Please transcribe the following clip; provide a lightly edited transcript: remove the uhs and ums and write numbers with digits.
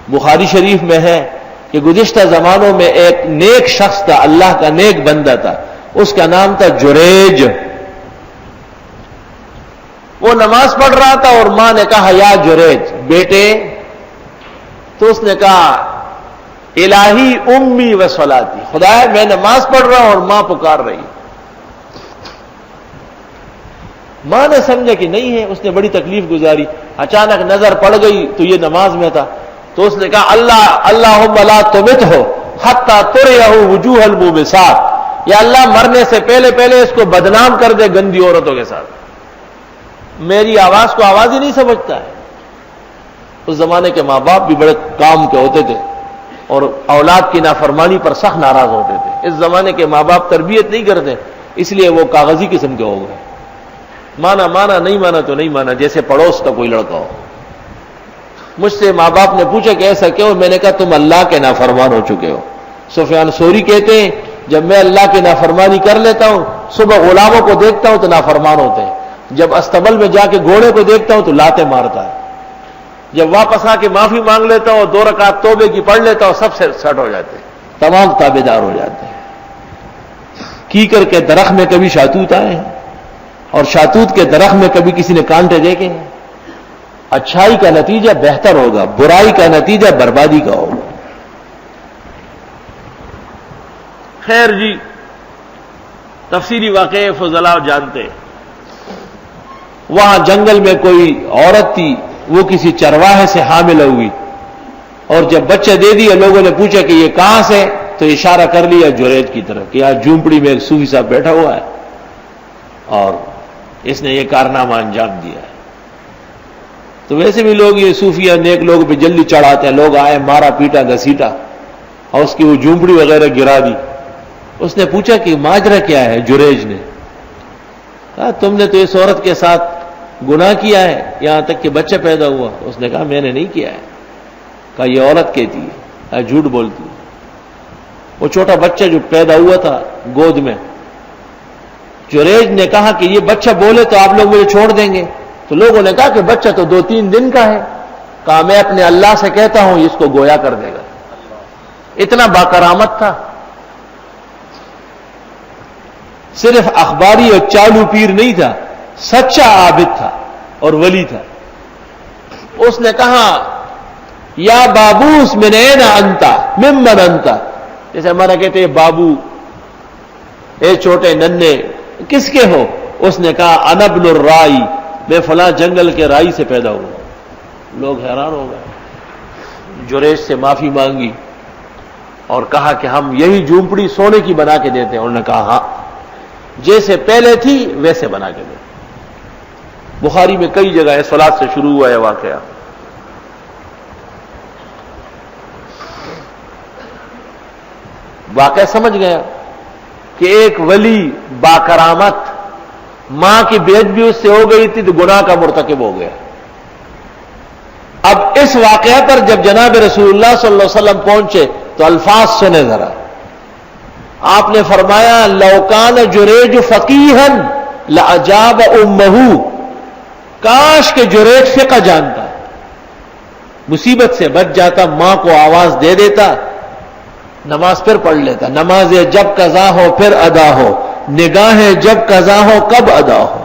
بخاری شریف میں ہے کہ گزشتہ زمانوں میں ایک نیک شخص تھا، اللہ کا نیک بندہ تھا، اس کا نام تھا جریج۔ وہ نماز پڑھ رہا تھا اور ماں نے کہا یا جریج بیٹے، تو اس نے کہا الہی امی و صلاتی، خدایا میں نماز پڑھ رہا ہوں اور ماں پکار رہی۔ ماں نے سمجھا کہ نہیں ہے، اس نے بڑی تکلیف گزاری، اچانک نظر پڑ گئی تو یہ نماز میں تھا، تو اس نے کہا اللہم لا تمتہ حتی تریہ وجوہ الموبسات، یا اللہ مرنے سے پہلے پہلے اس کو بدنام کر دے گندی عورتوں کے ساتھ، میری آواز کو آواز ہی نہیں سمجھتا ہے۔ اس زمانے کے ماں باپ بھی بڑے کام کے ہوتے تھے اور اولاد کی نافرمانی پر سخت ناراض ہوتے تھے۔ اس زمانے کے ماں باپ تربیت نہیں کرتے، اس لیے وہ کاغذی قسم کے ہو گئے، مانا مانا نہیں مانا تو نہیں مانا، جیسے پڑوس کا کوئی لڑکا ہو۔ مجھ سے ماں باپ نے پوچھا کہ ایسا کیوں؟ میں نے کہا تم اللہ کے نافرمان ہو چکے ہو۔ سفیان ثوری کہتے ہیں جب میں اللہ کی نافرمانی کر لیتا ہوں، صبح غلاموں کو دیکھتا ہوں تو نافرمان ہوتے ہیں، جب استبل میں جا کے گھوڑے کو دیکھتا ہوں تو لاتیں مارتا ہے، جب واپس آ کے معافی مانگ لیتا ہوں، 2 رکعت توبے کی پڑھ لیتا ہوں، سب سے سٹ ہو جاتے ہیں، تمام تابع دار ہو جاتے ہیں۔ کیکر کے درخت میں کبھی شاتوت آئے ہیں، اور شاتوت کے درخت میں کبھی کسی نے کانٹے دیکھے ہیں؟ اچھائی کا نتیجہ بہتر ہوگا، برائی کا نتیجہ بربادی کا ہوگا۔ خیر جی، تفصیلی واقعے فضلاء جانتے ہیں۔ وہاں جنگل میں کوئی عورت تھی، وہ کسی چرواہے سے حامل ہوئی، اور جب بچہ دے دیا لوگوں نے پوچھا کہ یہ کہاں سے، تو اشارہ کر لیا جریج کی طرف کہ یہاں جھونپڑی میں ایک صوفی صاحب بیٹھا ہوا ہے اور اس نے یہ کارنامہ انجام دیا ہے۔ تو ویسے بھی لوگ یہ صوفیہ نیک لوگ پہ جلدی چڑھاتے ہیں، لوگ آئے مارا پیٹا گھسیٹا اور اس کی وہ جھونپڑی وغیرہ گرا دی۔ اس نے پوچھا کہ ماجرا کیا ہے؟ جریج نے کہا تم نے تو اس عورت کے ساتھ گناہ کیا ہے یہاں تک کہ بچہ پیدا ہوا۔ اس نے کہا میں نے نہیں کیا ہے۔ کہا یہ عورت کہتی ہے، جھوٹ بولتی ہے۔ وہ چھوٹا بچہ جو پیدا ہوا تھا گود میں، جریج نے کہا کہ یہ بچہ بولے تو آپ لوگ مجھے چھوڑ دیں گے؟ تو لوگوں نے کہا کہ بچہ تو 2-3 دن کا ہے۔ کہا میں اپنے اللہ سے کہتا ہوں اس کو گویا کر دے گا۔ اتنا باکرامت تھا، صرف اخباری اور چالو پیر نہیں تھا، سچا عابد تھا اور ولی تھا۔ اس نے کہا یا بابوس من این انتا ممن انتا، جیسے ہمارا کہتے ہیں بابو، اے چھوٹے ننے کس کے ہو؟ اس نے کہا انا ابن الرائی، میں فلاں جنگل کے رائی سے پیدا ہوا۔ لوگ حیران ہو گئے۔ جریج سے معافی مانگی اور کہا کہ ہم یہی جھونپڑی سونے کی بنا کے دیتے ہیں۔ انہوں نے کہا ہاں جیسے پہلے تھی ویسے بنا کے دیتے۔ بخاری میں کئی جگہ ہے، صلات سے شروع ہوا ہے واقعہ۔ واقعہ سمجھ گیا کہ ایک ولی باکرامت، ماں کی بیعت بھی اس سے ہو گئی تھی تو گناہ کا مرتکب ہو گیا۔ اب اس واقعہ پر جب جناب رسول اللہ صلی اللہ علیہ وسلم پہنچے تو الفاظ سنے ذرا۔ آپ نے فرمایا لو کان جریج فقیہا لاجاب امہ، کاش کہ جریج فقہ جانتا، مصیبت سے بچ جاتا، ماں کو آواز دے دیتا، نماز پھر پڑھ لیتا۔ نماز جب قضا ہو پھر ادا ہو، نگاہیں جب قضا ہو کب ادا ہو۔